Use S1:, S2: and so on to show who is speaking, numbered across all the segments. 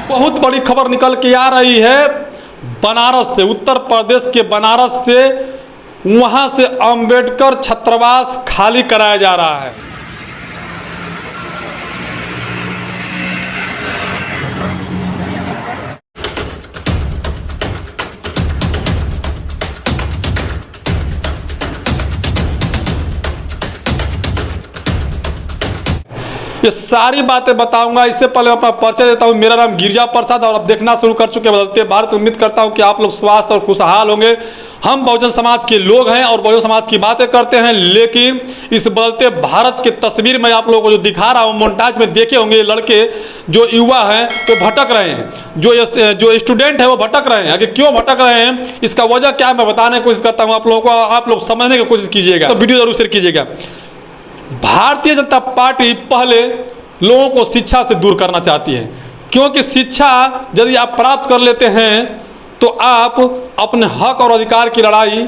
S1: बहुत बड़ी खबर निकल के आ रही है बनारस से, उत्तर प्रदेश के बनारस से। वहां से अंबेडकर छात्रावास खाली कराया जा रहा है। ये सारी बातें बताऊंगा। इससे पहले मैं अपना परिचय देता हूं। मेरा नाम गिरिजा प्रसाद और अब देखना शुरू कर चुके बदलते भारत। उम्मीद करता हूं कि आप लोग स्वस्थ और खुशहाल होंगे। हम बहुजन समाज के लोग हैं और बहुजन समाज की बातें करते हैं, लेकिन इस बदलते भारत की तस्वीर में आप लोगों को जो दिखा रहा हूं, मोन्टाज में देखे होंगे, लड़के जो युवा हैं वो भटक रहे हैं, जो स्टूडेंट है वो भटक रहे हैं। आगे क्यों भटक रहे हैं, इसका वजह क्या है, मैं बताने की कोशिश करता हूँ आप लोगों को। आप लोग समझने की कोशिश कीजिएगा, तो वीडियो जरूर शेयर कीजिएगा। भारतीय जनता पार्टी पहले लोगों को शिक्षा से दूर करना चाहती है, क्योंकि शिक्षा यदि आप प्राप्त कर लेते हैं तो आप अपने हक और अधिकार की लड़ाई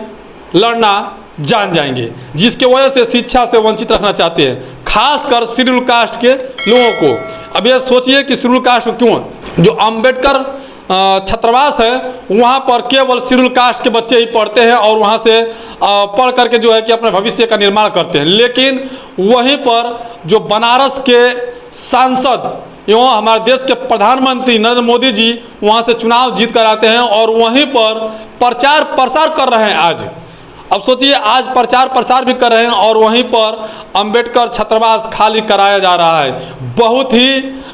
S1: लड़ना जान जाएंगे, जिसके वजह से शिक्षा से वंचित रखना चाहते हैं, खासकर शेड्यूल कास्ट के लोगों को। अब ये सोचिए कि शेड्यूल कास्ट क्यों, जो अंबेडकर छात्रावास है वहाँ पर केवल शेड्यूल कास्ट के बच्चे ही पढ़ते हैं और वहाँ से पढ़ करके जो है कि अपने भविष्य का निर्माण करते हैं। लेकिन वहीं पर जो बनारस के सांसद एवं हमारे देश के प्रधानमंत्री नरेंद्र मोदी जी वहाँ से चुनाव जीत कर आते हैं और वहीं पर प्रचार प्रसार कर रहे हैं आज। अब सोचिए, आज प्रचार प्रसार भी कर रहे हैं और वहीं पर अंबेडकर छात्रावास खाली कराया जा रहा है। बहुत ही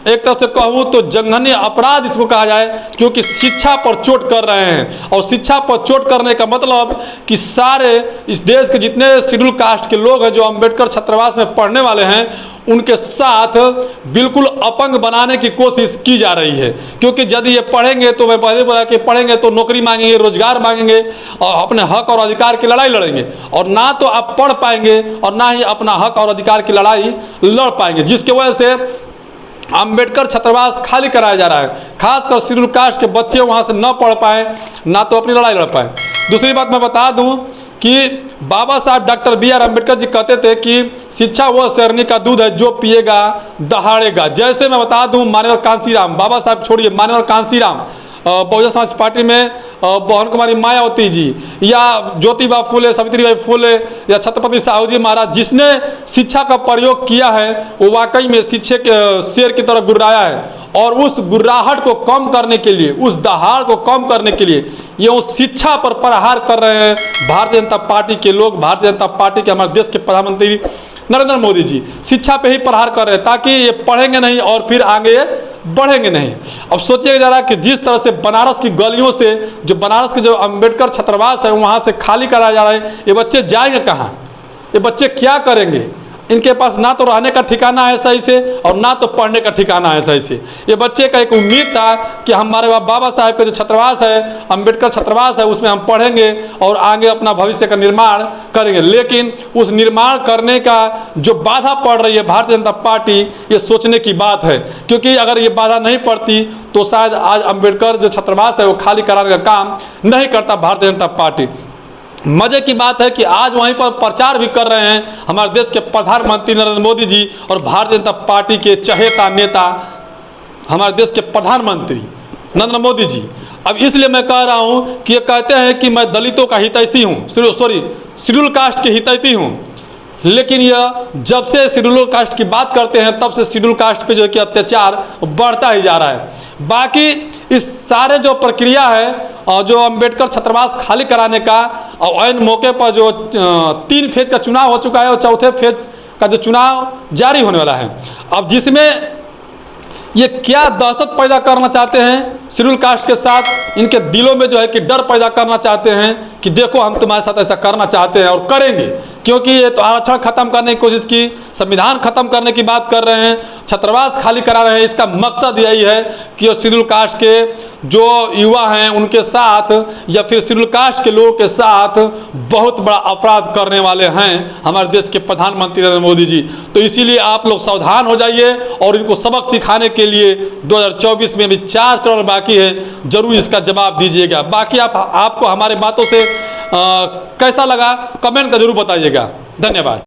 S1: एक तरफ से कहूँ तो जघन्य अपराध इसको कहा जाए, क्योंकि शिक्षा पर चोट कर रहे हैं। और शिक्षा पर चोट करने का मतलब कि सारे इस देश के जितने शेड्यूल कास्ट के लोग हैं जो अंबेडकर छात्रावास में पढ़ने वाले हैं, उनके साथ बिल्कुल अपंग बनाने की कोशिश की जा रही है। क्योंकि यदि ये पढ़ेंगे तो मैं पहले बोला कि पढ़ेंगे तो नौकरी मांगेंगे, रोजगार मांगेंगे और अपने हक और अधिकार की लड़ाई लड़ेंगे, और ना तो आप पढ़ पाएंगे और ना ही अपना हक और अधिकार की लड़ाई लड़ पाएंगे, जिसकी वजह से अंबेडकर छात्रावास खाली कराया जा रहा है। खासकर शेड्यूल कास्ट के बच्चे वहां से न पढ़ पाए, ना तो अपनी लड़ाई लड़ पाए। दूसरी बात मैं बता दूं कि बाबा साहब doctor B are Ambedkar ji कहते थे कि शिक्षा वह शेरनी का दूध है जो पिएगा दहाड़ेगा। जैसे मैं बता दूं, मान्यवर कांशीराम, बाबा साहब छोड़िए, मान्यवर कांशीराम बहुजन समाज पार्टी में बहन कुमारी मायावती जी, या ज्योतिबा फूले, सावित्रीबाई फूले, या छत्रपति साहू जी महाराज, जिसने शिक्षा का प्रयोग किया है वो वाकई में शिक्षे के शेर की तरह गुर्राया है। और उस गुर्राहट को कम करने के लिए, उस दहाड़ को कम करने के लिए ये उस शिक्षा पर प्रहार कर रहे हैं भारतीय जनता पार्टी के लोग। भारतीय जनता पार्टी के हमारे देश के प्रधानमंत्री नरेंद्र मोदी जी शिक्षा पे ही प्रहार कर रहे हैं, ताकि ये पढ़ेंगे नहीं और फिर आगे बढ़ेंगे नहीं। अब सोचिएगा जरा कि जिस तरह से बनारस की गलियों से, जो बनारस के जो अंबेडकर छात्रावास है वहाँ से खाली कराया जा रहा है, ये बच्चे जाएंगे कहाँ, ये बच्चे क्या करेंगे? इनके पास ना तो रहने का ठिकाना है सही से और ना तो पढ़ने का ठिकाना है सही से। ये बच्चे का एक उम्मीद था कि हमारे बाबा साहब का जो छात्रावास है, अंबेडकर छात्रावास है, उसमें हम पढ़ेंगे और आगे अपना भविष्य का निर्माण करेंगे। लेकिन उस निर्माण करने का जो बाधा पड़ रही है भारतीय जनता पार्टी, ये सोचने की बात है, क्योंकि अगर ये बाधा नहीं पड़ती तो शायद आज अंबेडकर जो छात्रावास है वो खाली कराने का काम नहीं करता भारतीय जनता पार्टी। मजे की बात है कि आज वहीं पर प्रचार भी कर रहे हैं हमारे देश के प्रधानमंत्री नरेंद्र मोदी जी और भारतीय जनता पार्टी के चहेता नेता हमारे देश के प्रधानमंत्री नरेंद्र मोदी जी। अब इसलिए मैं कह रहा हूं कि ये कहते हैं कि मैं दलितों का हितैषी हूं, शेड्यूल कास्ट के हितैषी हूं, लेकिन यह जब से शेड्यूल कास्ट की बात करते हैं तब से शेड्यूल कास्ट पे जो कि अत्याचार बढ़ता ही जा रहा है। बाकी इस सारे जो प्रक्रिया है जो अंबेडकर छात्रावास खाली कराने का, और ऐन मौके पर जो 3 फेज का चुनाव हो चुका है और 4थे फेज का जो चुनाव जारी होने वाला है, अब जिसमें ये क्या दहशत पैदा करना चाहते हैं शेड्यूल कास्ट के साथ, इनके दिलों में जो है कि डर पैदा करना चाहते हैं कि देखो हम तुम्हारे साथ ऐसा करना चाहते हैं और करेंगे। क्योंकि ये तो आरक्षण खत्म करने की कोशिश की, संविधान खत्म करने की बात कर रहे हैं, छात्रावास खाली करा रहे हैं। इसका मकसद यही है कि शेड्यूल कास्ट के जो युवा हैं उनके साथ या फिर शेड्यूल कास्ट के लोगों के साथ बहुत बड़ा अपराध करने वाले हैं हमारे देश के प्रधानमंत्री नरेंद्र मोदी जी। तो इसीलिए आप लोग सावधान हो जाइए और इनको सबक सिखाने के लिए 2024 में भी 4 चरण बाकी है, जरूर इसका जवाब दीजिएगा। बाकी आपको हमारे बातों से कैसा लगा कमेंट कर जरूर बताइएगा। धन्यवाद।